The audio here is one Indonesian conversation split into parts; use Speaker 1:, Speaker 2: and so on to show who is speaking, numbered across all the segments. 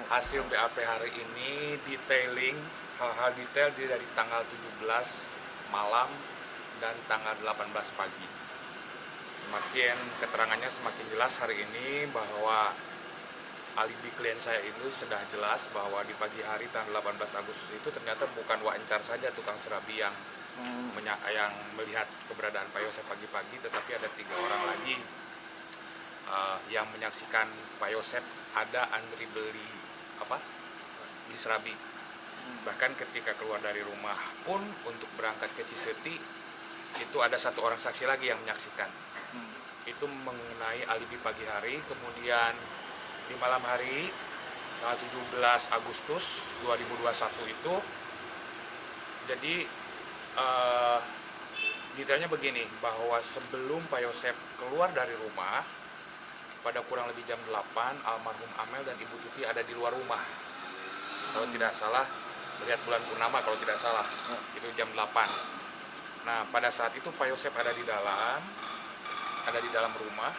Speaker 1: hasil BAP hari ini detailing hal-hal detail dari tanggal 17 malam dan tanggal 18 pagi. Semakin keterangannya semakin jelas hari ini bahwa alibi klien saya itu sudah jelas bahwa di pagi hari tanggal 18 Agustus itu ternyata bukan Waencar saja tukang serabi yang melihat keberadaan Pak Yosep pagi-pagi, tetapi ada 3 orang lagi yang menyaksikan Pak Yosep ada antri beli serabi. Bahkan ketika keluar dari rumah pun untuk berangkat ke Ciseti itu ada 1 orang saksi lagi yang menyaksikan. Itu mengenai alibi pagi hari. Kemudian di malam hari tanggal 17 Agustus 2021 itu jadi detailnya begini, bahwa sebelum Pak Yosep keluar dari rumah pada kurang lebih jam 8 almarhum Amel dan Ibu Tuti ada di luar rumah. Kalau tidak salah melihat bulan purnama, kalau tidak salah itu jam 8. Nah, pada saat itu Pak Yosep ada di dalam rumah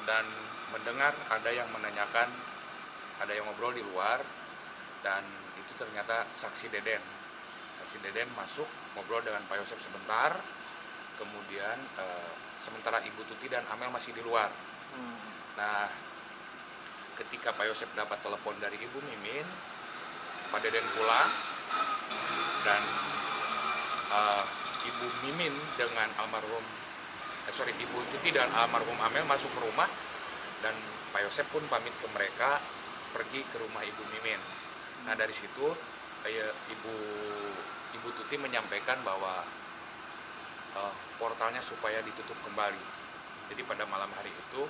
Speaker 1: dan mendengar ada yang menanyakan, ada yang ngobrol di luar, dan itu ternyata saksi Deden. Saksi Deden masuk ngobrol dengan Pak Yosep sebentar, kemudian sementara Ibu Tuti dan Amel masih di luar. Nah, ketika Pak Yosep dapat telepon dari Ibu Mimin, Pak Deden pulang dan Ibu Mimin dengan Ibu Tuti dan almarhum Amel masuk ke rumah, dan Pak Yosep pun pamit ke mereka pergi ke rumah Ibu Mimin. Nah, dari situ Ibu Tuti menyampaikan bahwa portalnya supaya ditutup kembali. Jadi pada malam hari itu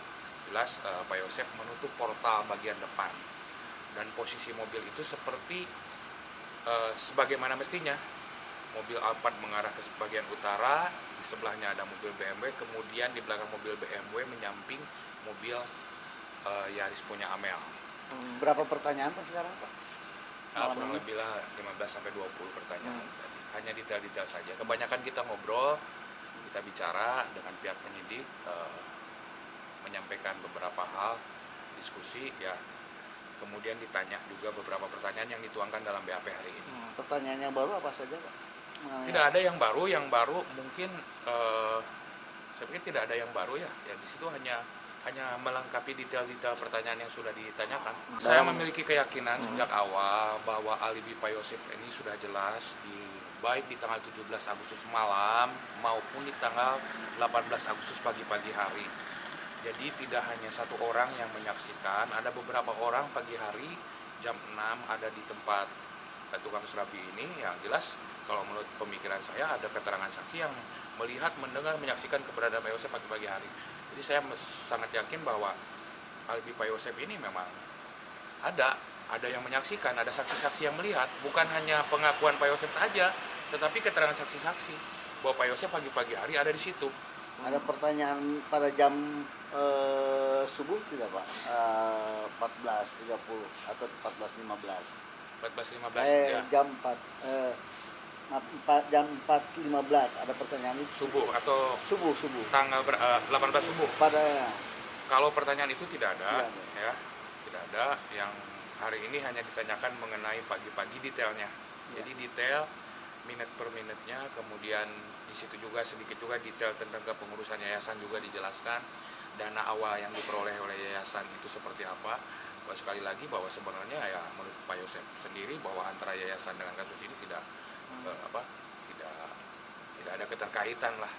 Speaker 1: jelas Pak Yosep menutup portal bagian depan, dan posisi mobil itu seperti sebagaimana mestinya. Mobil Alphard mengarah ke bagian utara, di sebelahnya ada mobil BMW, kemudian di belakang mobil BMW menyamping mobil Yaris punya Amel.
Speaker 2: Berapa pertanyaan Pak sekarang Pak?
Speaker 1: Kurang lebih lah 15-20 pertanyaan tadi. Hanya detail-detail saja. Kebanyakan kita ngobrol, kita bicara dengan pihak penyidik, menyampaikan beberapa hal, diskusi ya. Kemudian ditanya juga beberapa pertanyaan yang dituangkan dalam BAP hari ini.
Speaker 2: Pertanyaan yang baru apa saja Pak?
Speaker 1: Tidak ada yang baru mungkin saya pikir tidak ada yang baru ya. Ya di situ hanya melengkapi detail-detail pertanyaan yang sudah ditanyakan. Saya memiliki keyakinan sejak awal bahwa alibi Pak Yosep ini sudah jelas baik di tanggal 17 Agustus malam maupun di tanggal 18 Agustus pagi-pagi hari. Jadi tidak hanya 1 orang yang menyaksikan, ada beberapa orang pagi hari jam 6 ada di tempat tukang serabi ini. Yang jelas kalau menurut pemikiran saya ada keterangan saksi yang melihat, mendengar, menyaksikan keberadaan Pak Yosep pagi-pagi hari. Jadi saya sangat yakin bahwa alibi Pak Yosep ini memang ada yang menyaksikan, ada saksi-saksi yang melihat, bukan hanya pengakuan Pak Yosep saja, tetapi keterangan saksi-saksi bahwa Pak Yosep pagi-pagi hari ada di situ.
Speaker 2: Ada pertanyaan pada jam subuh tidak Pak? 14.30 atau 14.15?
Speaker 1: 14.15 ya.
Speaker 2: Jam 4.15 ada pertanyaan itu.
Speaker 1: Subuh atau
Speaker 2: subuh
Speaker 1: tanggal 18 subuh.
Speaker 2: Pada
Speaker 1: kalau pertanyaan itu tidak ada. Ya, tidak ada. Yang hari ini hanya ditanyakan mengenai pagi-pagi detailnya. Jadi detail minute per minutenya, kemudian di situ juga sedikit juga detail tentang kepengurusan yayasan juga dijelaskan, dana awal yang diperoleh oleh yayasan itu seperti apa. Bahwa sekali lagi bahwa sebenarnya ya menurut Pak Yosep sendiri bahwa antara yayasan dengan kasus ini tidak ada keterkaitan lah.